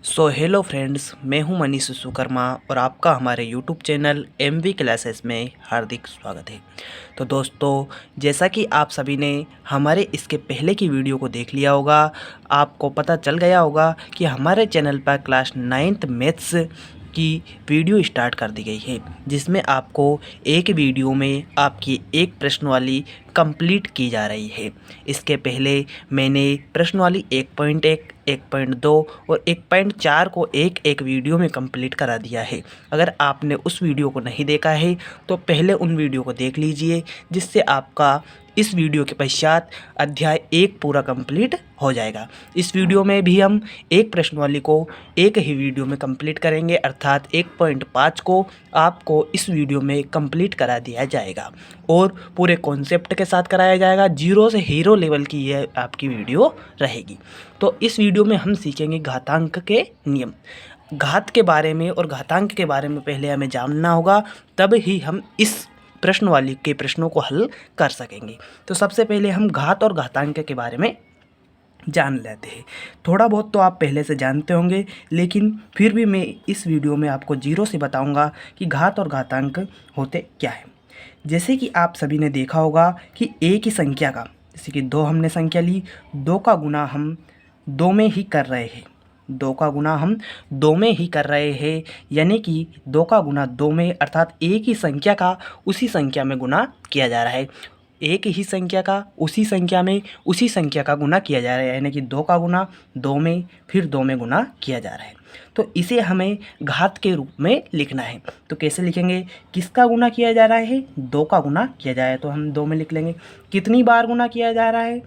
Hello friends, मैं हूं मनीष विश्वकर्मा और आपका हमारे यूट्यूब चैनल एमवी क्लासेस में हार्दिक स्वागत है। तो दोस्तों, जैसा कि आप सभी ने हमारे इसके पहले की वीडियो को देख लिया होगा, आपको पता चल गया होगा कि हमारे चैनल पर क्लास 9th मैथ्स की वीडियो स्टार्ट कर दी गई है, जिसमें आपको एक वीडियो में आपकी एक प्रश्न वाली कंप्लीट की जा रही है। इसके पहले मैंने प्रश्न वाली 1.1, 1.2 और 1.4 को एक एक वीडियो में कंप्लीट करा दिया है। अगर आपने उस वीडियो को नहीं देखा है तो पहले उन वीडियो को देख लीजिए, जिससे आपका इस वीडियो के पश्चात अध्याय 1 पूरा कंप्लीट हो जाएगा। इस वीडियो में भी हम एक प्रश्न वाली को एक ही वीडियो में कंप्लीट करेंगे, अर्थात 1.5 को आपको इस वीडियो में कंप्लीट करा दिया जाएगा और पूरे कॉन्सेप्ट के साथ कराया जाएगा। जीरो से हीरो लेवल की यह आपकी वीडियो रहेगी। तो इस वीडियो में हम सीखेंगे घातांक के नियम। घात के बारे में और घातांक के बारे में पहले हमें जानना होगा, तब ही हम इस प्रश्न वाली के प्रश्नों को हल कर सकेंगे। तो सबसे पहले हम घात और घातांक के बारे में जान लेते हैं। थोड़ा बहुत तो आप पहले से जानते होंगे, लेकिन फिर भी मैं इस वीडियो में आपको जीरो से बताऊंगा कि घात और घातांक होते क्या है। जैसे कि आप सभी ने देखा होगा कि एक ही संख्या का, जैसे कि 2 हमने संख्या ली, 2 का गुना हम 2 में ही कर रहे हैं। 2 का गुना हम 2 में ही कर रहे हैं, यानी कि 2 का गुना 2 में, अर्थात एक ही संख्या का उसी संख्या में गुना किया जा रहा है। एक ही संख्या का उसी संख्या में उसी संख्या का गुना किया जा रहा है, यानी कि 2 का गुना 2 में, फिर 2 में गुना किया जा रहा है। तो इसे हमें घात के रूप में लिखना है। तो कैसे लिखेंगे? किसका गुना किया जा रहा है? 2 का गुना किया जा रहा है, तो हम 2 में लिख लेंगे। कितनी बार गुना किया जा रहा है?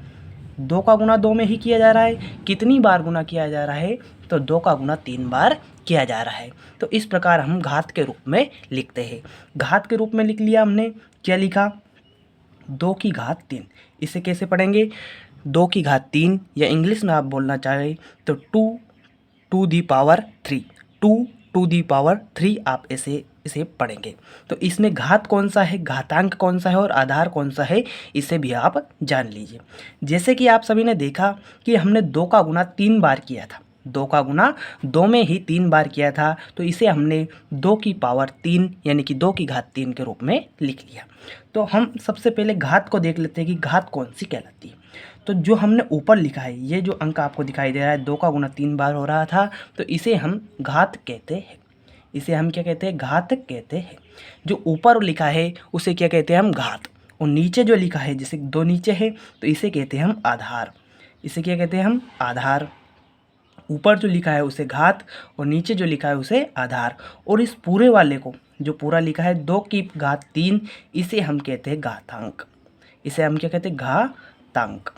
2 का गुना 2 में ही किया जा रहा है। कितनी बार गुना किया जा रहा है? तो 2 का गुना 3 बार किया जा रहा है। तो इस प्रकार हम घात के रूप में लिखते हैं। घात के रूप में लिख लिया हमने। क्या लिखा? 2 की घात 3। इसे कैसे पढ़ेंगे? 2 की घात 3, या इंग्लिश में आप बोलना चाहें तो 2 to the power 3। 2 to the power 3 आप इसे पढ़ेंगे। तो इसमें घात कौन सा है, घातांक कौन सा है और आधार कौन सा है, इसे भी आप जान लीजिए। जैसे कि आप सभी ने देखा कि हमने 2 का गुना 3 बार किया था। 2 का गुना 2 में ही 3 बार किया था, तो इसे हमने 2 की पावर 3 यानी कि 2 की घात 3 के रूप में लिख लिया। तो हम सबसे पहले घात को देख लेते हैं कि घात कौन सी कहलाती है। तो जो हमने ऊपर लिखा है, ये जो अंक आपको दिखाई दे रहा है, 2 का गुना 3 बार हो रहा था, तो इसे हम घात कहते हैं। इसे हम क्या कहते हैं? घात कहते हैं। जो ऊपर लिखा है उसे क्या कहते हैं? हम घात। और नीचे जो लिखा है, जैसे 2 नीचे है, तो इसे कहते हैं हम आधार। इसे क्या कहते हैं? हम आधार। ऊपर जो लिखा है उसे घात और नीचे जो लिखा है उसे आधार। और इस पूरे वाले को, जो पूरा लिखा है 2 की घात 3, इसे हम कहते हैं घातांक। इसे हम क्या कहते हैं? घातांक।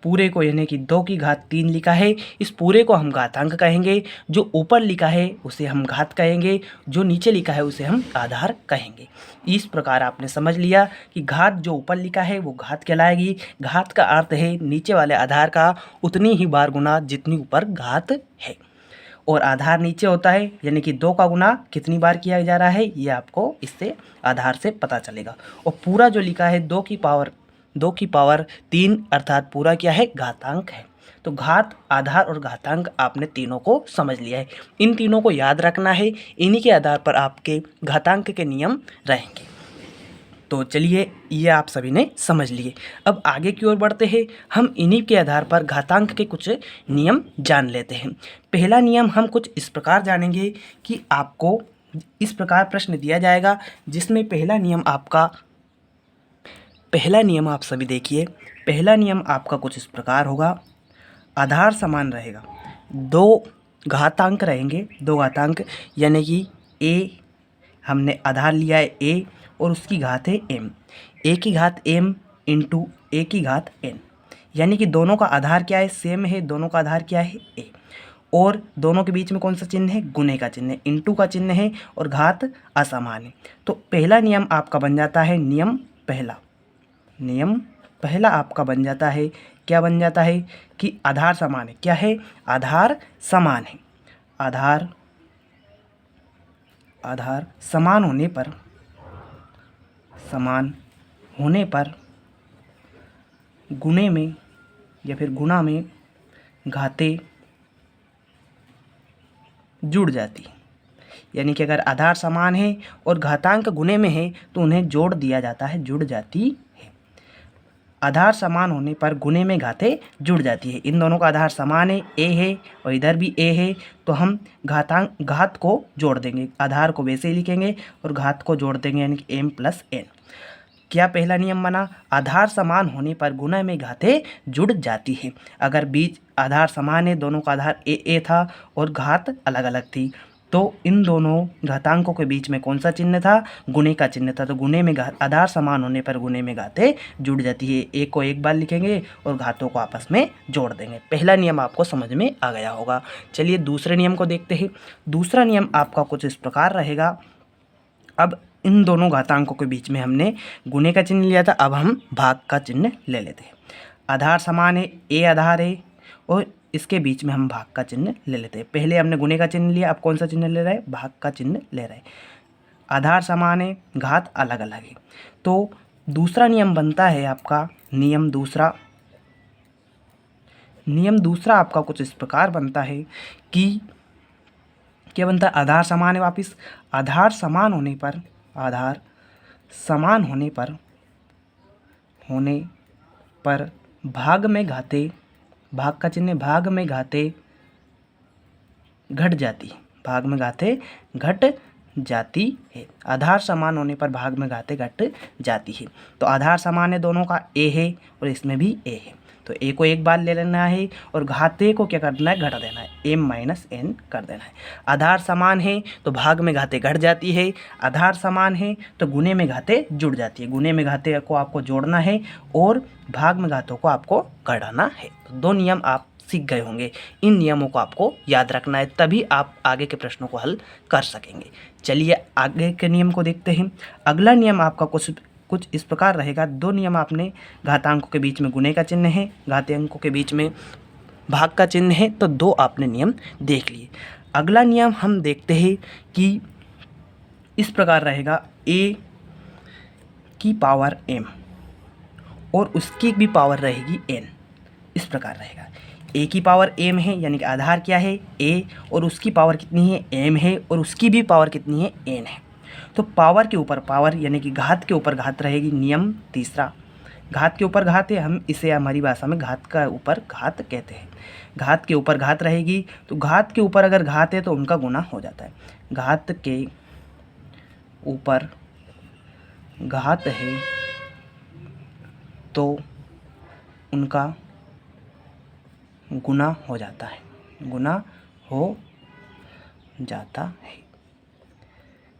पूरे को, यानी कि 2 की घात 3 लिखा है, इस पूरे को हम घातांक कहेंगे। जो ऊपर लिखा है उसे हम घात कहेंगे, जो नीचे लिखा है उसे हम आधार कहेंगे। इस प्रकार आपने समझ लिया कि घात जो ऊपर लिखा है वो घात कहलाएगी। घात का अर्थ है नीचे वाले आधार का उतनी ही बार गुना जितनी ऊपर घात है, और आधार नीचे होता है, यानी कि 2 का गुना कितनी बार किया जा रहा है, ये आपको इससे आधार से पता चलेगा। और पूरा जो लिखा है 2 की पावर 3, अर्थात पूरा क्या है? घातांक है। तो घात, आधार और घातांक आपने तीनों को समझ लिया है। इन तीनों को याद रखना है, इन्हीं के आधार पर आपके घातांक के नियम रहेंगे। तो चलिए, ये आप सभी ने समझ लिए। अब आगे की ओर बढ़ते हैं। हम इन्हीं के आधार पर घातांक के कुछ नियम जान लेते हैं। पहला नियम हम कुछ इस प्रकार जानेंगे कि आपको इस प्रकार प्रश्न दिया जाएगा, जिसमें पहला नियम आप सभी देखिए। पहला नियम आपका कुछ इस प्रकार होगा। आधार समान रहेगा, 2 घातांक रहेंगे, 2 घातांक, यानी कि ए, हमने आधार लिया है ए और उसकी घात है m। ए की घात m इंटू ए की घात n, यानी कि दोनों का आधार क्या है? सेम है। दोनों का आधार क्या है? a। और दोनों के बीच में कौन सा चिन्ह है? गुणे का चिन्ह है, इंटू का चिन्ह है, और घात असमान है। तो पहला नियम आपका बन जाता है नियम पहला आपका बन जाता है, क्या बन जाता है? कि आधार समान है। क्या है? आधार समान है। आधार समान होने पर गुणे में या फिर गुणा में घाते जुड़ जाती है। यानी कि अगर आधार समान है और घातांक गुने में है तो उन्हें जोड़ दिया जाता है, जुड़ जाती है। आधार समान होने पर गुने में घातें जुड़ जाती है। इन दोनों का आधार समान है, ए है और इधर भी ए है, तो हम घात को जोड़ देंगे। आधार को वैसे ही लिखेंगे और घात को जोड़ देंगे, यानी कि m + n। क्या पहला नियम बना? आधार समान होने पर गुना में घातें जुड़ जाती है। अगर बीच आधार समान है, दोनों का आधार ए था और घात अलग अलग थी, तो इन दोनों घातांकों के बीच में कौन सा चिन्ह था? गुणे का चिन्ह था। तो गुणे में आधार समान होने पर गुणे में घातें जुड़ जाती है। एक को एक बार लिखेंगे और घातों को आपस में जोड़ देंगे। पहला नियम आपको समझ में आ गया होगा। चलिए दूसरे नियम को देखते हैं। दूसरा नियम आपका कुछ इस प्रकार रहेगा। अब इन दोनों घातांकों के बीच में हमने गुणे का चिन्ह लिया था, अब हम भाग का चिन्ह ले लेते हैं। आधार समान है, ए आधार है और इसके बीच में हम भाग का चिन्ह ले लेते हैं। पहले हमने गुणे का चिन्ह लिया, अब कौन सा चिन्ह ले रहे हैं? भाग का चिन्ह ले रहे हैं। आधार समान है, घात अलग अलग है, तो दूसरा नियम बनता है आपका नियम दूसरा आपका कुछ इस प्रकार बनता है कि क्या बनता है? आधार समान है, वापिस आधार समान होने पर भाग में घातें, भाग का चिन्ह, भाग में घातें घट जाती है, भाग में घातें घट जाती है। आधार समान होने पर भाग में घातें घट जाती है। तो आधार समान है, दोनों का ए है और इसमें भी ए है, तो ए को एक बार ले लेना है और घाते को क्या करना है? घटा देना है, m - n कर देना है। आधार समान है तो भाग में घातें घट जाती है, आधार समान है तो गुणे में घातें जुड़ जाती है। गुणे में घातें को आपको जोड़ना है और भाग में घातों को आपको घटाना है। तो दो नियम आप सीख गए होंगे। इन नियमों को आपको याद रखना है, तभी आप आगे के प्रश्नों को हल कर सकेंगे। चलिए आगे के नियम को देखते हैं। अगला नियम आपका कुछ इस प्रकार रहेगा। दो नियम आपने, घातांकों के बीच में गुणे का चिन्ह है, घातांकों के बीच में भाग का चिन्ह है, तो दो आपने नियम देख लिए। अगला नियम हम देखते हैं कि इस प्रकार रहेगा, a की पावर m और उसकी भी पावर रहेगी n। इस प्रकार रहेगा, a की पावर m है, यानी कि आधार क्या है? a, और उसकी पावर कितनी है? m है, और उसकी भी पावर कितनी है? n है। तो पावर के ऊपर पावर, यानी कि घात के ऊपर घात रहेगी। नियम तीसरा, घात के ऊपर घात है, हम इसे हमारी भाषा में घात का ऊपर घात कहते हैं। घात के ऊपर घात रहेगी, तो घात के ऊपर अगर घात है तो उनका गुना हो जाता है। घात के ऊपर घात है तो उनका गुना हो जाता है, गुना हो जाता है।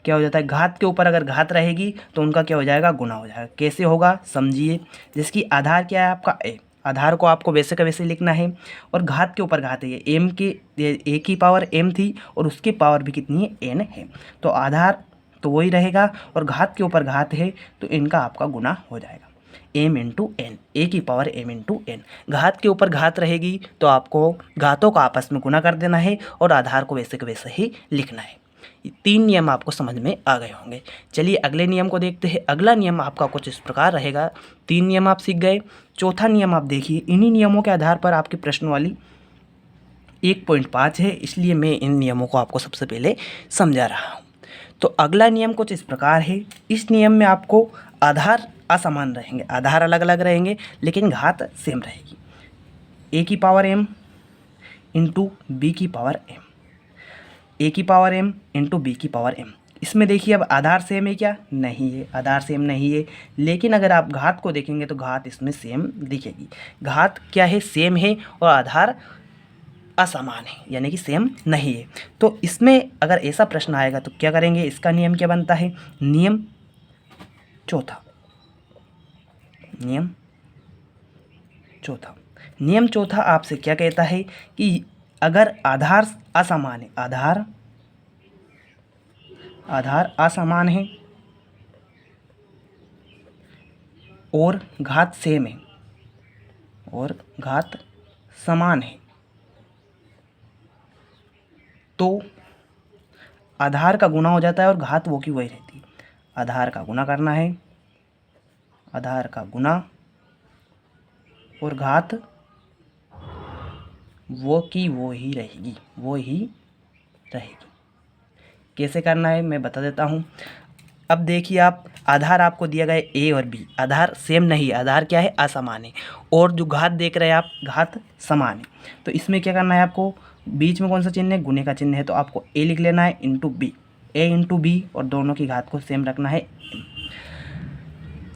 क्या हो जाता है? घात के ऊपर अगर घात रहेगी तो उनका क्या हो जाएगा? गुना हो जाएगा। कैसे होगा समझिए। जिसकी आधार क्या है आपका? ए। आधार को आपको वैसे का वैसे लिखना है और घात के ऊपर घात है, ये एम की, ए की पावर m थी और उसकी पावर भी कितनी है? n है। तो आधार तो वही रहेगा और घात के ऊपर घात है तो इनका आपका गुना हो जाएगा, m × n, a की पावर m × n। घात के ऊपर घात रहेगी तो आपको घातों का आपस में गुना कर देना है और आधार को वैसे के वैसे ही लिखना है। तीन नियम आपको समझ में आ गए होंगे। चलिए अगले नियम को देखते हैं। अगला नियम आपका कुछ इस प्रकार रहेगा। तीन नियम आप सीख गए, चौथा नियम आप देखिए। इन्हीं नियमों के आधार पर आपकी प्रश्नवाली 1.5 है, इसलिए मैं इन नियमों को आपको सबसे पहले समझा रहा हूँ। तो अगला नियम कुछ इस प्रकार है। इस नियम में आपको आधार असमान रहेंगे, आधार अलग अलग रहेंगे लेकिन घात सेम रहेगी। a की पावर m × b की पावर m, a की पावर m × b की पावर m। इसमें देखिए अब आधार सेम है क्या? नहीं है, आधार सेम नहीं है। लेकिन अगर आप घात को देखेंगे तो घात इसमें सेम दिखेगी। घात क्या है? सेम है और आधार असमान है, यानी कि सेम नहीं है। तो इसमें अगर ऐसा प्रश्न आएगा तो क्या करेंगे? इसका नियम क्या बनता है? नियम चौथा आपसे क्या कहता है कि अगर आधार असमान है, आधार असमान है और घात सेम है और घात समान है, तो आधार का गुना हो जाता है और घात वो की वही रहती है। आधार का गुना करना है, आधार का गुना और घात वो की वो ही रहेगी, वो ही रहेगी। कैसे करना है मैं बता देता हूँ। अब देखिए आप, आधार आपको दिया गया है ए और बी, आधार सेम नहीं, आधार क्या है, असमान है, और जो घात देख रहे हैं आप, घात समान है। तो इसमें क्या करना है आपको, बीच में कौन सा चिन्ह है, गुने का चिन्ह है, तो आपको ए लिख लेना है इंटू बी, ए इंटू बी, और दोनों की घात को सेम रखना है।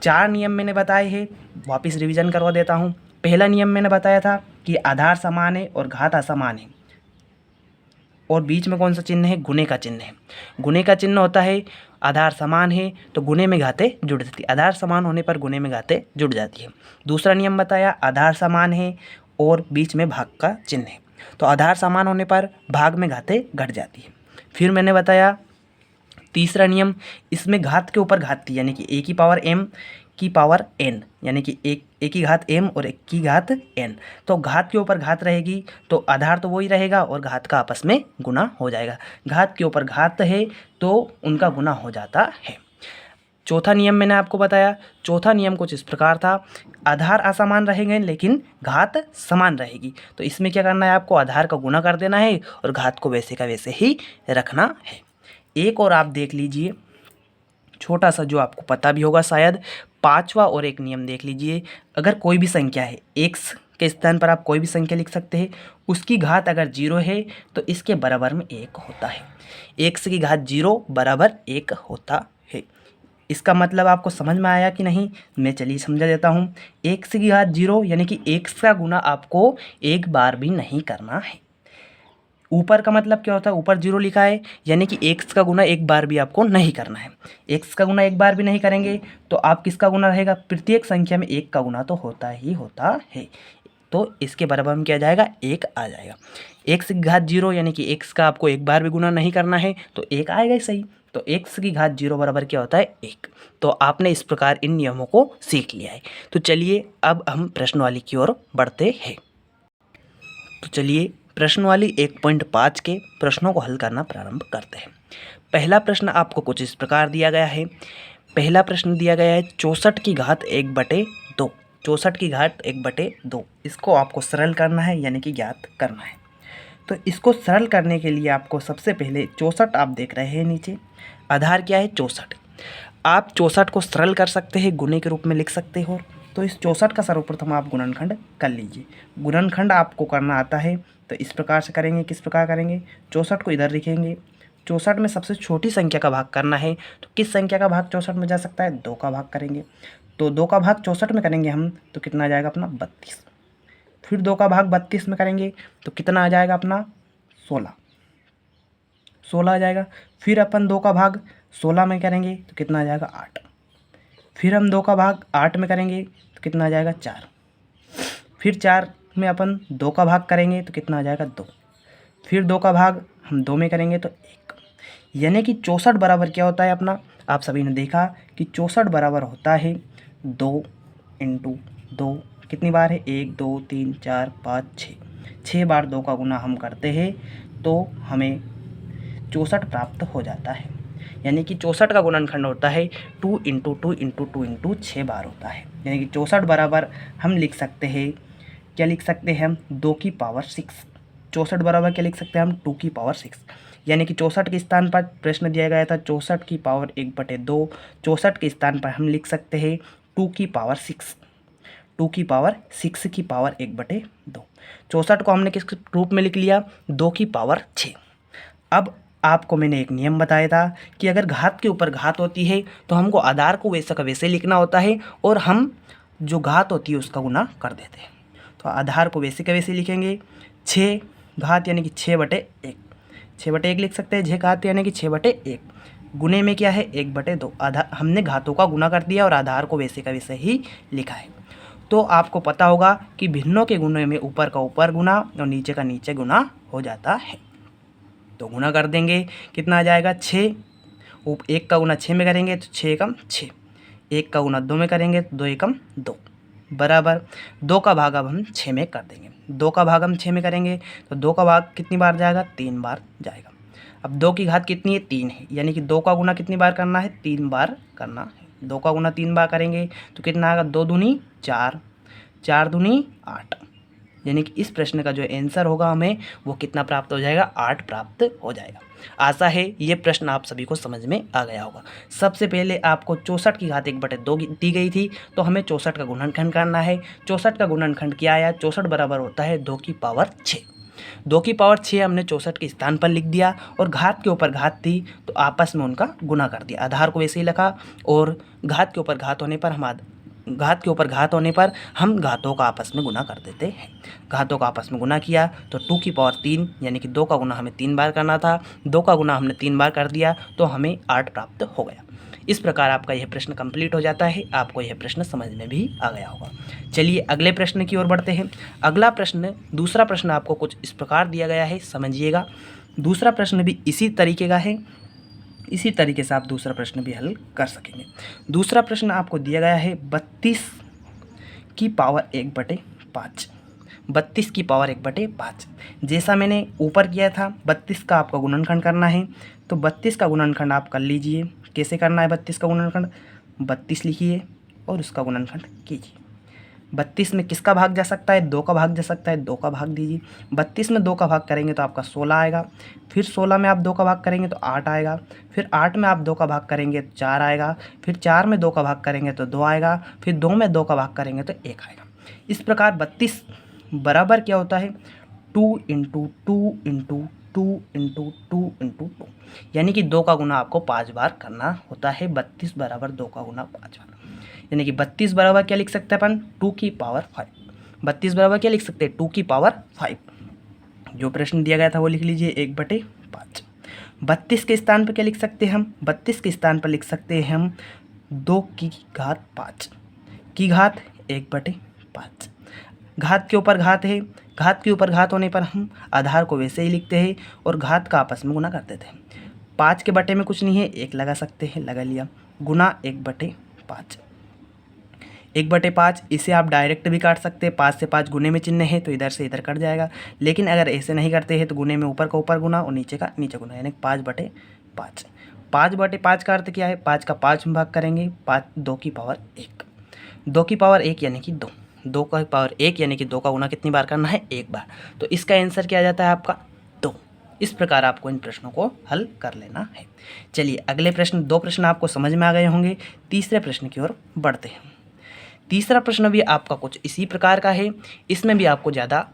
4 नियम मैंने बताए हैं, वापस रिवीजन करवा देता हूँ। पहला नियम मैंने बताया था कि आधार समान है और घात असमान है, और बीच में कौन सा चिन्ह है, गुने का चिन्ह है। गुने का चिन्ह होता है, आधार समान है तो गुने में घातें जुड़ जाती है, आधार समान होने पर गुने में घातें जुड़ जाती है। दूसरा नियम बताया, आधार समान है और बीच में भाग का चिन्ह है, तो आधार समान होने पर भाग में घातें घट जाती है। फिर मैंने बताया तीसरा नियम, इसमें घात के ऊपर घात थी, यानी कि ए की पावर m की पावर n, यानी कि एक की घात m और एक की घात n, तो घात के ऊपर घात रहेगी तो आधार तो वही रहेगा और घात का आपस में गुना हो जाएगा। घात के ऊपर घात है तो उनका गुना हो जाता है। चौथा नियम मैंने आपको बताया, चौथा नियम कुछ इस प्रकार था, आधार असमान रहेंगे लेकिन घात समान रहेगी, तो इसमें क्या करना है आपको, आधार का गुना कर देना है और घात को वैसे का वैसे ही रखना है। एक और आप देख लीजिए, छोटा सा जो आपको पता भी होगा शायद, पांचवा और एक नियम देख लीजिए। अगर कोई भी संख्या है, x के स्थान पर आप कोई भी संख्या लिख सकते हैं, उसकी घात अगर 0 है तो इसके बराबर में 1 होता है। x की घात 0 बराबर 1 होता है। इसका मतलब आपको समझ में आया कि नहीं, मैं चलिए समझा देता हूँ। x की घात 0 यानी कि x का गुना आपको एक बार भी नहीं करना है। ऊपर का मतलब क्या होता है, ऊपर 0 लिखा है यानी कि x का गुना एक बार भी आपको नहीं करना है। x का गुना एक बार भी नहीं करेंगे तो आप किसका गुना रहेगा, प्रत्येक संख्या में 1 का गुना तो होता ही होता है, तो इसके बराबर में क्या जाएगा, 1 आ जाएगा। x की घात 0 यानी कि x का आपको एक बार भी गुना नहीं करना है तो 1 आएगा ही सही, तो x की घात 0 बराबर क्या होता है, 1। तो आपने इस प्रकार इन नियमों को सीख लिया है। तो चलिए अब हम प्रश्नवाली की ओर बढ़ते हैं। तो चलिए प्रश्नवाली 1.5 के प्रश्नों को हल करना प्रारंभ करते हैं। पहला प्रश्न आपको कुछ इस प्रकार दिया गया है। पहला प्रश्न दिया गया है 64 की घात 1/2, 64 की घात 1/2, इसको आपको सरल करना है यानी कि ज्ञात करना है। तो इसको सरल करने के लिए आपको सबसे पहले 64 आप देख रहे हैं नीचे, आधार क्या है 64, आप 64 को सरल कर सकते हैं, गुने के रूप में लिख सकते हो। तो इस 64 का सर्वप्रथम आप गुणनखंड कर लीजिए। गुणनखंड आपको करना आता है तो इस प्रकार से करेंगे। किस प्रकार करेंगे, 64 को इधर लिखेंगे, 64 में सबसे छोटी संख्या का भाग करना है, तो किस संख्या का भाग 64 में जा सकता है, 2 का भाग करेंगे। तो 2 का भाग 64 में करेंगे हम तो कितना आ जाएगा अपना 32। फिर 2 का भाग 32 में करेंगे तो कितना आ जाएगा अपना 16 आ जाएगा। फिर अपन 2 का भाग 16 में करेंगे तो कितना आ जाएगा 8। फिर हम 2 का भाग 8 में करेंगे तो कितना आ जाएगा 4। फिर 4 में अपन 2 का भाग करेंगे तो कितना आ जाएगा 2। फिर 2 का भाग हम 2 में करेंगे तो 1। यानी कि 64 बराबर क्या होता है अपना, आप सभी ने देखा कि 64 बराबर होता है 2 इंटू 2, कितनी बार है 1 2 3 4 5 6, 6 बार 2 का गुना हम करते हैं तो हमें 64 प्राप्त हो जाता है। यानी कि 64 का गुणनखंड होता है 2 इंटू 2 इंटू 2 इंटू 6 बार होता है। यानी कि 64 बराबर हम लिख सकते हैं, क्या लिख सकते हैं हम, 2 की पावर 6। 64 बराबर क्या लिख सकते हैं हम, 2 की पावर 6। यानी कि 64 के स्थान पर प्रश्न दिया गया था 64 की पावर 1/2, 64 के स्थान पर हम लिख सकते हैं 2 की पावर 6, 2 की पावर 6 की पावर 1/2। 64 को हमने किस रूप में लिख लिया, 2 की पावर 6। अब आपको मैंने एक नियम बताया था कि अगर घात के ऊपर घात होती है तो हमको आधार को वैसा का वैसे लिखना होता है और हम जो घात होती है उसका गुना कर देते हैं। तो आधार को वैसे का वैसे लिखेंगे, 6 घात यानी कि 6/1, 6/1 लिख सकते हैं, 6 घात यानी कि 6/1, गुने में क्या है 1/2, आधार हमने घातों का गुना कर दिया और आधार को वैसे का वैसे ही लिखा है। तो आपको पता होगा कि भिन्नों के गुणे में ऊपर का ऊपर गुना और नीचे का नीचे गुना हो जाता है। तो गुना कर देंगे, कितना आ जाएगा 6, 1 का गुना 6 में करेंगे तो 6 एकम 6, 1 का गुना 2 में करेंगे तो 2 एकम 2, बराबर 2 का भाग अब हम 6 में कर देंगे। 2 का भाग हम 6 में करेंगे तो 2 का भाग कितनी बार जाएगा, 3 बार जाएगा। अब 2 की घात कितनी है, 3 है, यानी कि 2 का गुना कितनी बार करना है, 3 बार करना है। 2 का गुना 3 बार करेंगे तो कितना आएगा, 2 दूनी 4, 4 दूनी 8, यानी कि इस प्रश्न का जो आंसर होगा हमें वो कितना प्राप्त हो जाएगा, 8 प्राप्त हो जाएगा। आशा है ये प्रश्न आप सभी को समझ में आ गया होगा। सबसे पहले आपको 64 की घात 1/2 दी गई थी, तो हमें 64 का गुणनखंड करना है। 64 का गुणनखंड क्या आया, 64 बराबर होता है 2 की पावर 6। 2 की पावर 6 हमने 64 के स्थान पर लिख दिया, और घात के ऊपर घात थी तो आपस में उनका गुना कर दिया। आधार को वैसे ही लिखा, और घात के ऊपर घात होने पर हम घातों का आपस में गुना कर देते हैं। घातों का आपस में गुना किया तो 2 की पावर 3 यानी कि 2 का गुना हमें 3 बार करना था। 2 का गुना हमने 3 बार कर दिया तो हमें 8 प्राप्त हो गया। इस प्रकार आपका यह प्रश्न कंप्लीट हो जाता है। आपको यह प्रश्न समझ में भी आ गया होगा। चलिए अगले प्रश्न की ओर बढ़ते हैं। अगला प्रश्न, दूसरा प्रश्न आपको कुछ इस प्रकार दिया गया है, समझिएगा। दूसरा प्रश्न भी इसी तरीके का है, इसी तरीके से आप दूसरा प्रश्न भी हल कर सकेंगे। दूसरा प्रश्न आपको दिया गया है 32 की पावर 1/5। 32 की पावर 1/5 जैसा मैंने ऊपर किया था। 32 का आपका गुणनखंड करना है, तो 32 का गुणनखंड आप कर लीजिए। कैसे करना है 32 का गुणनखंड, 32 लिखिए और उसका गुणनखंड कीजिए। 32 में किसका भाग जा सकता है, 2 का भाग जा सकता है, 2 का भाग दीजिए। 32 में 2 का भाग करेंगे तो आपका 16 आएगा। फिर 16 में आप 2 का भाग करेंगे तो 8 आएगा। फिर 8 में आप 2 का भाग करेंगे तो 4 आएगा। फिर 4 में 2 का भाग करेंगे तो 2 आएगा। फिर 2 में 2 का भाग करेंगे तो 1 आएगा। इस प्रकार 32 बराबर क्या होता है, 2 इंटू 2 इंटू 2 इंटू 2 इंटू 2, यानी कि 2 का गुना आपको 5 बार करना होता है। 32 बराबर 2 का गुना 5 बार, यानी कि 32 बराबर क्या लिख सकते हैं अपन, 2 की पावर 5। 32 बराबर क्या लिख सकते हैं, 2 की पावर 5। जो प्रश्न दिया गया था वो लिख लीजिए 1/5। 32 के स्थान पर क्या लिख सकते हैं हम, 32 के स्थान पर लिख सकते हैं हम 2 की घात 5 की घात 1/5। घात के ऊपर घात है, घात के ऊपर घात होने पर हम आधार को वैसे ही लिखते हैं और घात का आपस में गुना कर देते हैं। 5 के बटे में कुछ नहीं है, 1 लगा सकते हैं, लगा लिया, गुना 1/5। 1/5 इसे आप डायरेक्ट भी काट सकते हैं। 5 से 5 गुने में चिन्ह है तो इधर से इधर कट जाएगा। लेकिन अगर ऐसे नहीं करते हैं तो गुने में ऊपर का ऊपर गुना और नीचे का नीचे गुना, यानी 5/5। 5/5 का अर्थ क्या है, 5 का 5 में भाग करेंगे, 2 की पावर 1। 2 की पावर 1 यानी कि 2। 2 का पावर 1 यानी कि 2 का गुना कितनी बार करना है, 1 बार। तो इसका आंसर क्या आ जाता है आपका 2। इस प्रकार आपको इन प्रश्नों को हल कर लेना है। चलिए अगले प्रश्न, 2 प्रश्न आपको समझ में आ गए होंगे। तीसरे प्रश्न की ओर बढ़ते हैं। तीसरा प्रश्न भी आपका कुछ इसी प्रकार का है। इसमें भी आपको ज़्यादा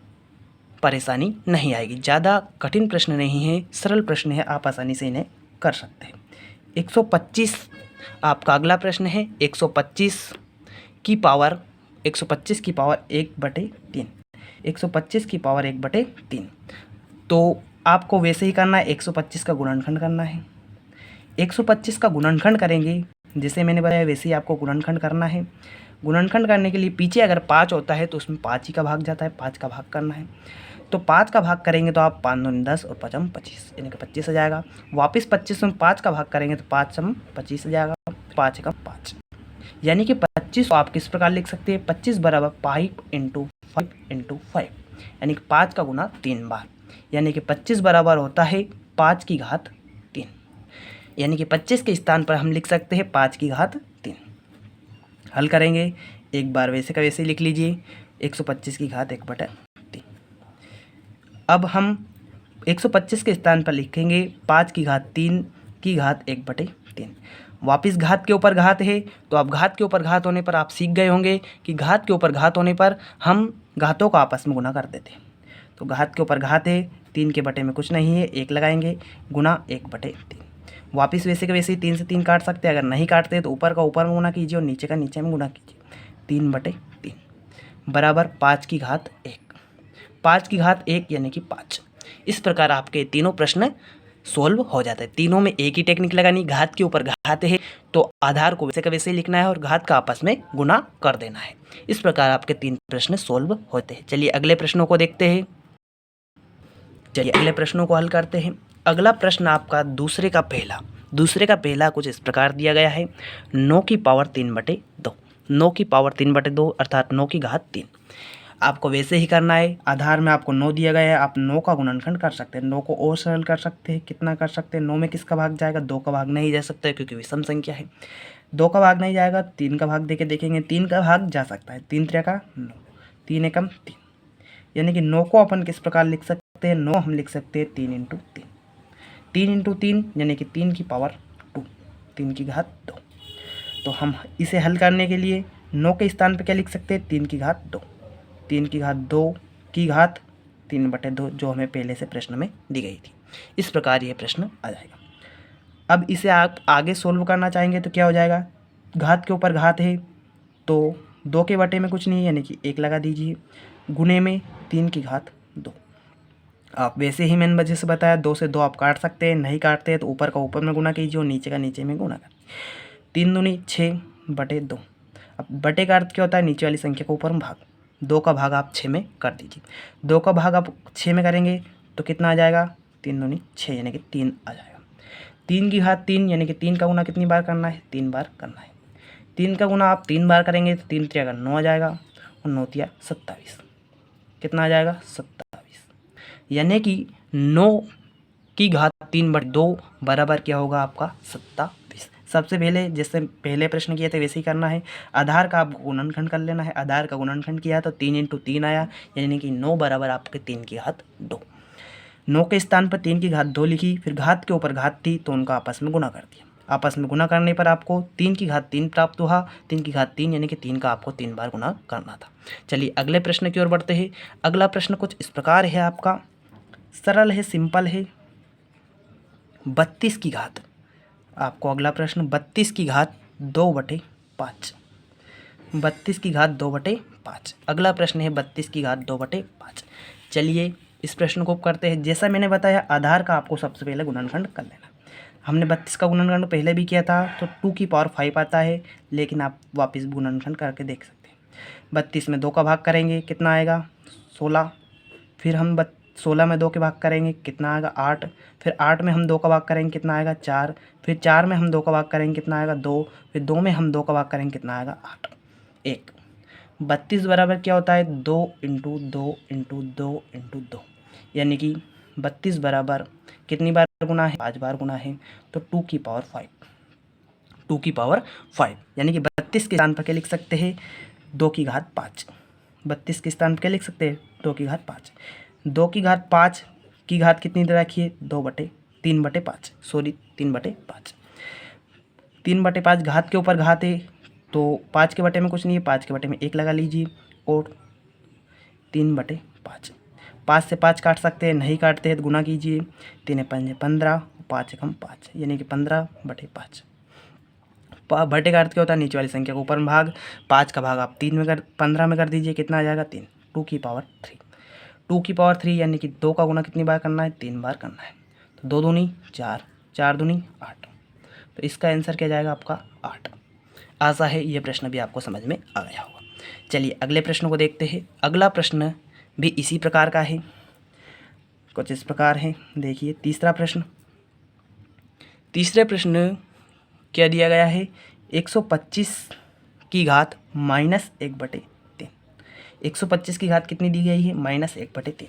परेशानी नहीं आएगी, ज़्यादा कठिन प्रश्न नहीं है, सरल प्रश्न है, आप आसानी से इन्हें कर सकते हैं। 125 आपका अगला प्रश्न है। 125 की पावर 125 की पावर 1/3। 125 की पावर 1/3 तो आपको वैसे ही करना है, 125 का गुणनखंड करना है। 125 का गुणनखंड करेंगे, जैसे मैंने बताया वैसे ही आपको गुणनखंड करना है। गुणनखंड करने के लिए पीछे अगर 5 होता है तो उसमें 5 ही का भाग जाता है, 5 का भाग करना है। तो 5 का भाग करेंगे तो आप 5 दूनी 10 और 5 25, यानी कि 25 आ जाएगा। वापस 25 में 5 का भाग करेंगे तो 5 25 आ जाएगा, 5 का 5, यानी कि 25 को आप किस प्रकार लिख सकते हैं, 25 बराबर 5 इंटू 5, यानी कि 5 का गुना 3 बार, यानी कि 25 बराबर होता है 5 की घात 3, यानी कि 25 के स्थान पर हम लिख सकते हैं 5 की घात 3। हल करेंगे, एक बार वैसे का वैसे ही लिख लीजिए, 125 की घात 1/3। अब हम 125 के स्थान पर लिखेंगे 5 की घात 3 की घात 1/3। वापिस घात के ऊपर घात है, तो अब घात के ऊपर घात होने पर आप सीख गए होंगे कि घात के ऊपर घात होने पर हम घातों का आपस में गुना कर देते हैं। तो घात के ऊपर घात है, 3 के बटे में कुछ नहीं है, 1 लगाएंगे, गुना 1/3। वापिस वैसे के वैसे ही 3 से 3 काट सकते हैं। अगर नहीं काटते तो ऊपर का ऊपर में गुना कीजिए और नीचे का नीचे में गुना कीजिए। 3/3 बराबर 5 की घात 1। 5 की घात 1 यानी कि 5। इस प्रकार आपके तीनों प्रश्न सोल्व हो जाता है। तीनों में एक ही टेक्निक लगानी, घात के ऊपर घात है तो आधार को वैसे का वैसे ही लिखना है और घात का आपस में गुना कर देना है। इस प्रकार आपके 3 प्रश्न सोल्व होते हैं। चलिए अगले प्रश्नों को देखते हैं। चलिए अगले प्रश्नों को हल करते हैं। अगला प्रश्न आपका दूसरे का पहला कुछ इस प्रकार दिया गया है। 9 की पावर 3/2। 9 की पावर 3/2 अर्थात 9 की घात 3। आपको वैसे ही करना है। आधार में आपको 9 दिया गया है, आप 9 का गुणनखंड कर सकते हैं। 9 को और सरल कर सकते हैं। कितना कर सकते हैं, 9 में किसका भाग जाएगा, 2 का भाग नहीं जा सकता है क्योंकि विषम संख्या है। 2 का भाग नहीं जाएगा, 3 का भाग देके देखेंगे, 3 का भाग जा सकता है। 3 3 का 9, 3 एकम 3, यानी कि 9 को अपन किस प्रकार लिख सकते हैं, 9 हम लिख सकते हैं 3 इंटू 3, 3 इंटू 3 यानी कि 3 की पावर 2, 3 की घात 2। तो हम इसे हल करने के लिए 9 के स्थान पे क्या लिख सकते हैं, 3 की घात 2, 3 की घात 2 की घात 3/2 जो हमें पहले से प्रश्न में दी गई थी। इस प्रकार यह प्रश्न आ जाएगा। अब इसे आप आगे सोल्व करना चाहेंगे तो क्या हो जाएगा, घात के ऊपर घात है तो 2 के बटे में कुछ नहीं है यानी कि 1 लगा दीजिए, गुने में 3 की घात 2। आप वैसे ही मैंने वजह से बताया 2 से 2 आप काट सकते हैं, नहीं काटते हैं तो ऊपर का ऊपर में गुना कीजिए और नीचे का नीचे में गुना कर, 3 दूनी 6/2। अब बटे का अर्थ क्या होता है, नीचे वाली संख्या को ऊपर में भाग, 2 का भाग आप 6 में कर दीजिए, 2 का भाग आप 6 में करेंगे तो कितना आ जाएगा, 3 दूनी 6 यानी कि 3 आ जाएगा। 3 की घात 3 यानी कि 3 का गुना कितनी बार करना है, 3 बार करना है। 3 का गुना आप 3 बार करेंगे तो 3 3 9 आ जाएगा और 9 3 27, कितना आ जाएगा 27, यानी कि 9 की घात 3/2 बराबर क्या होगा आपका 27। सबसे पहले जैसे पहले प्रश्न किए थे वैसे ही करना है, आधार का आपको गुणनखंड कर लेना है, आधार का गुणनखंड किया तो 3 इंटू 3 आया यानी कि 9 बराबर आपके 3 की घात 2। 9 के स्थान पर 3 की घात 2 लिखी, फिर घात के ऊपर घात थी तो उनका आपस में गुना कर दिया, आपस में गुना करने पर आपको 3 की घात 3 प्राप्त हुआ, 3 की घात 3 यानी कि 3 का आपको 3 बार गुना करना था। चलिए अगले प्रश्न की ओर बढ़ते हैं। अगला प्रश्न कुछ इस प्रकार है आपका, सरल है, सिंपल है, 32 की घात, आपको अगला प्रश्न 32 की घात 2/5, 32 की घात 2/5। अगला प्रश्न है 32 की घात 2/5। चलिए इस प्रश्न को करते हैं। जैसा मैंने बताया आधार का आपको सबसे पहले गुणनखंड कर लेना। हमने 32 का गुणनखंड पहले भी किया था तो 2 की पावर 5 आता है, लेकिन आप वापस गुणनखंड करके देख सकते हैं। 32 में 2 का भाग करेंगे कितना आएगा 16, फिर हम 16 में 2 के भाग करेंगे कितना आएगा 8, फिर 8 में हम 2 का भाग करेंगे कितना आएगा 4, फिर 4 में हम 2 का भाग करेंगे कितना आएगा 2, फिर 2 में हम 2 का भाग करेंगे कितना आएगा 8, 1। 32 बराबर क्या होता है 2 इंटू 2 इंटू 2 इंटू 2, यानी कि 32 बराबर कितनी बार गुना है 5 बार गुना है, तो 2 की पावर 5, 2 की पावर 5 यानी कि 32 के स्थान पर क्या लिख सकते हैं 2 की घात 5, 32 के स्थान पर क्या लिख सकते हैं 2 की घात 5, 2 की घात 5 की घात कितनी दे रखी है 3/5, सॉरी 3/5, 3/5 घात के ऊपर घात है तो 5 के बटे में कुछ नहीं है, 5 के बटे में 1 लगा लीजिए और 3/5, 5 से 5 काट सकते हैं, नहीं काटते हैं तो गुना कीजिए, 3 5 15, 5 1 5 यानी कि 15/5। बटे का अर्थ क्या होता है नीचे वाली संख्या को ऊपर में भाग, 5 का भाग आप 15 में कर दीजिए कितना आ जाएगा 3, 2 की पावर 3, 2 की पावर 3 यानी कि 2 का गुना कितनी बार करना है 3 बार करना है, तो 2 दूनी 4, 4 दूनी 8, तो इसका आंसर क्या जाएगा आपका 8। आशा है ये प्रश्न भी आपको समझ में आ गया होगा। चलिए अगले प्रश्न को देखते हैं। अगला प्रश्न भी इसी प्रकार का है, कुछ इस प्रकार है, देखिए तीसरा प्रश्न। तीसरे प्रश्न क्या दिया गया है 125 की घात -1/3, 125 की घात कितनी दी गई है -1/3।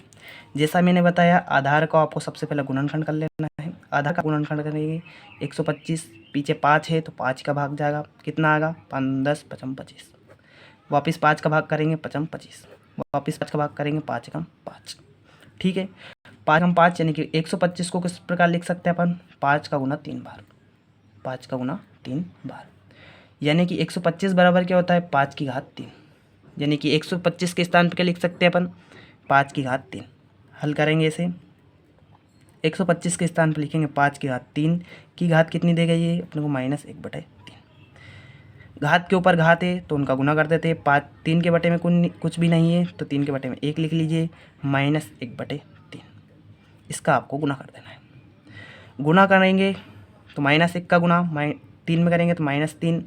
जैसा मैंने बताया आधार को आपको सबसे पहले गुणनखंड कर लेना है, आधार का गुणनखंड करेंगे 125 पीछे 5 है तो 5 का भाग जाएगा कितना आएगा 5 10 55 25, वापस 5 का भाग करेंगे 55 25, वापस 5 का भाग करेंगे 5 कम 5, ठीक है 5 कम 5 यानी कि 125 को किस प्रकार लिख सकते हैं अपन 5 का गुना 3 बार, 5 का गुना 3 बार, यानी कि 125 बराबर क्या होता है 5 की घात 3, यानी कि 125 के स्थान पर क्या लिख सकते हैं अपन 5 की घात 3। हल करेंगे इसे 125 के स्थान पर लिखेंगे 5 की घात 3 की घात कितनी दे गई है अपने को -1/3, घात के ऊपर घात है तो उनका गुना कर देते हैं, 5 3 के बटे में कुछ भी नहीं है तो 3 के बटे में 1 लिख लीजिए -1/3, इसका आपको गुना कर देना है। गुना करेंगे तो -1 का गुना 3 में करेंगे तो -3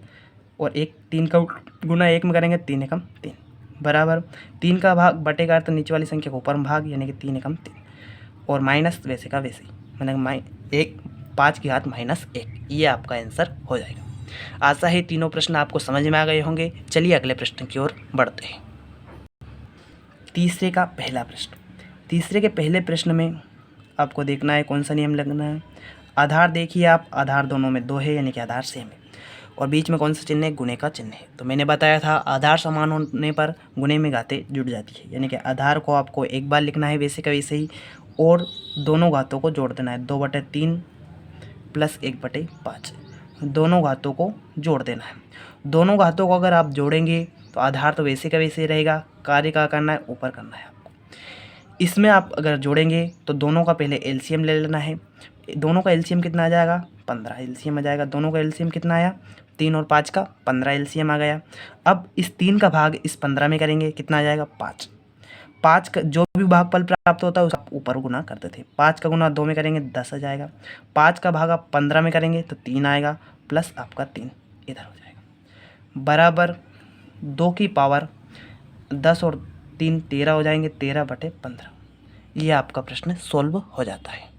और 3 का गुना 1 में करेंगे 3 एकम 3 बराबर 3 का भाग बटे का अर्थ नीचे वाली संख्या को ऊपर में भाग यानी कि 3 एकम 3 और माइनस वैसे का वैसे ही मैंने 5 की घात -1, ये आपका आंसर हो जाएगा। आशा है तीनों प्रश्न आपको समझ में आ गए होंगे। चलिए अगले प्रश्न की ओर बढ़ते हैं। तीसरे का पहला प्रश्न, तीसरे के पहले प्रश्न में आपको देखना है कौन सा नियम लगना है। आधार देखिए आप, आधार दोनों में 2 है यानी कि आधार सेम है। और बीच में कौन सा चिन्ह है, गुणे का चिन्ह है। तो मैंने बताया था आधार समान होने पर गुणे में घातें जुड़ जाती है, यानी कि आधार को आपको एक बार लिखना है वैसे का वैसे ही, और दोनों घातों को जोड़ देना है, 2/3 प्लस 1/5, दोनों घातों को जोड़ देना है। दोनों घातों को अगर आप जोड़ेंगे तो आधार तो वैसे का वैसे ही रहेगा, कार्य क्या करना है, ऊपर करना है आपको। इसमें आप अगर जोड़ेंगे तो दोनों का पहले एलसीएम ले लेना है। दोनों का एलसीएम कितना आ जाएगा, 15 एलसीएम आ जाएगा। दोनों का एलसीएम कितना आया, 3 और 5 का 15 एलसीएम आ गया। अब इस 3 का भाग इस 15 में करेंगे, कितना आ जाएगा, 5। 5 का जो भी भागफल प्राप्त होता है उसका ऊपर गुना करते थे। 5 का गुना 2 में करेंगे 10 आ जाएगा। 5 का भाग आप 15 में करेंगे तो 3 आएगा, प्लस आपका 3 इधर हो जाएगा, बराबर 2 की पावर 10 और 3 13 हो जाएंगे, 13/15। ये आपका प्रश्न सॉल्व हो जाता है।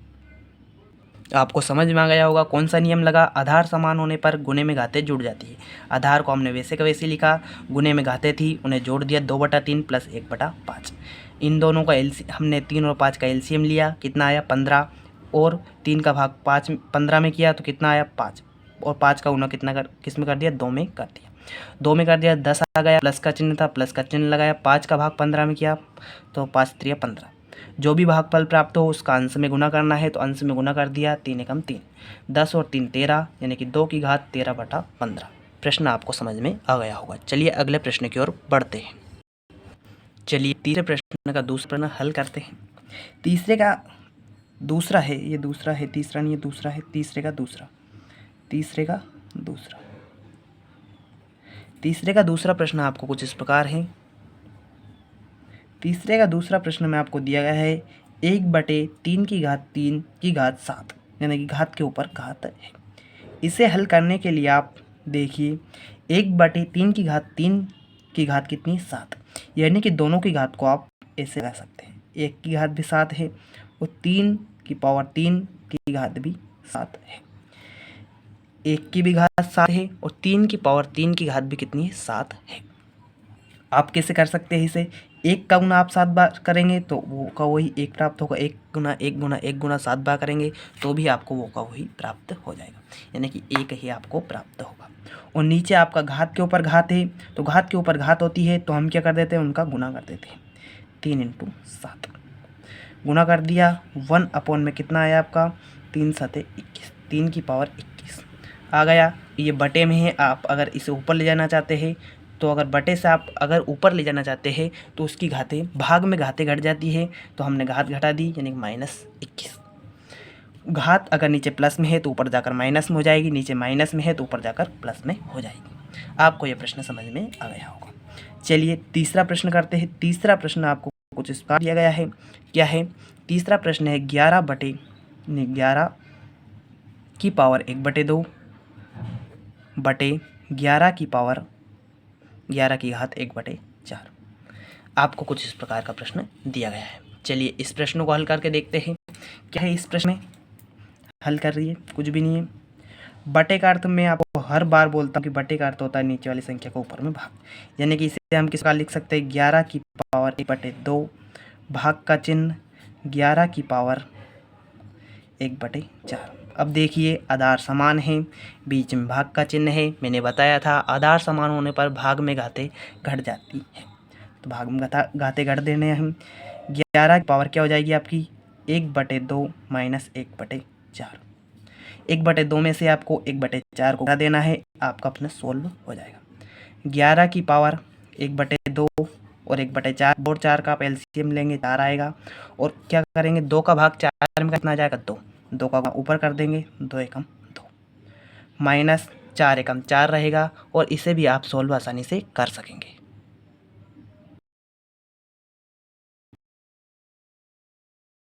आपको समझ में आ गया होगा कौन सा नियम लगा, आधार समान होने पर गुणे में घातें जुड़ जाती है। आधार को हमने वैसे का वैसे लिखा, गुणे में घातें थी उन्हें जोड़ दिया, 2/3 प्लस 1/5। इन दोनों का हमने 3 और 5 का एलसीएम लिया, कितना आया, 15, और 3 का भाग 15 में किया तो कितना आया, 5, और 5 का गुना किस में कर दिया, 2 में कर दिया। 2 में कर दिया, 10 आ गया, प्लस का चिन्ह था, प्लस का चिन्ह लगाया। 5 का भाग 15 में किया तो 5 3 15। जो भी भागफल प्राप्त हो उसका अंश में गुना करना है, तो अंश में गुना कर दिया, 3 एकम 3, 10 और 3 13, यानी कि 2 की घात 13/15। प्रश्न आपको समझ में आ गया होगा। चलिए अगले प्रश्न की ओर बढ़ते हैं। चलिए तीसरे प्रश्न का दूसरा प्रश्न हल करते हैं। तीसरे का दूसरा है, ये दूसरा है, तीसरा नहीं, ये दूसरा है। तीसरे का दूसरा प्रश्न आपको कुछ इस प्रकार है। तीसरे का दूसरा प्रश्न में आपको दिया गया है 1/3 की घात 3 की घात 7, यानी कि घात के ऊपर घात है। इसे हल करने के लिए आप देखिए 1/3 की घात 3 की घात कितनी, 7, यानी कि दोनों की घात को आप ऐसे लगा सकते हैं, 1 की घात भी 7 है और 3 की पावर 3 की घात भी 7 है। 1 की भी घात 7 है और 3 की पावर 3 की घात भी कितनी है, 7 है। आप कैसे कर सकते हैं इसे, 1 का गुना आप 7 बार करेंगे तो वो का वही 1 प्राप्त होगा, 1 गुना 1 गुना 1 गुना 7 बार करेंगे तो भी आपको वो का वही प्राप्त हो जाएगा, यानी कि 1 ही आपको प्राप्त होगा। और नीचे आपका घात के ऊपर घात है, तो घात के ऊपर घात होती है तो हम क्या कर देते हैं, उनका गुना कर देते हैं। 3 × 7 गुना कर दिया, 1/, में कितना आया आपका, 3 7 21, 3 की पावर 21 आ गया। ये बटे में है, आप अगर इसे ऊपर ले जाना चाहते हैं तो अगर बटे से आप अगर ऊपर ले जाना चाहते हैं तो उसकी घातें भाग में घातें घट जाती है, तो हमने घात घटा दी, यानी -21। घात अगर नीचे प्लस में है तो ऊपर जाकर माइनस में हो जाएगी, नीचे माइनस में है तो ऊपर जाकर प्लस में हो जाएगी। आपको ये प्रश्न समझ में आ गया होगा। चलिए तीसरा प्रश्न करते हैं। तीसरा प्रश्न आपको कुछ इस प्रकार दिया गया है, क्या है, तीसरा प्रश्न है 11 की पावर 1/2 बटे 11 की पावर 11 की घात 1/4। आपको कुछ इस प्रकार का प्रश्न दिया गया है। चलिए इस प्रश्न को हल करके देखते हैं, क्या है इस प्रश्न में। हल कर रही है, कुछ भी नहीं है। बटे का अर्थ मैं आपको हर बार बोलता हूँ कि बटे का अर्थ होता है नीचे वाली संख्या को ऊपर में भाग, यानी कि इसे हम किस प्रकार लिख सकते हैं, 11 की पावर 1/2 भाग का चिन्ह 11 की पावर 1/4। अब देखिए आधार समान है, बीच में भाग का चिन्ह है। मैंने बताया था आधार समान होने पर भाग में घातें घट जाती है, तो भाग में घातें घट देने हम। 11 की पावर क्या हो जाएगी आपकी, 1/2 माइनस 1/4। 1/2 में से आपको 1/4 को घटा देना है, आपका प्रश्न सोल्व हो जाएगा। 11 की पावर 1/2 और 1/4, 2 और 4 का आप एलसीएम लेंगे, 4 आएगा। और क्या करेंगे, 2 का भाग 4 में कितना आ जाएगा, 2, 2 का ऊपर कर देंगे, 2 एकम 2 माइनस 4 एकम 4 रहेगा। और इसे भी आप सोल्व आसानी से कर सकेंगे।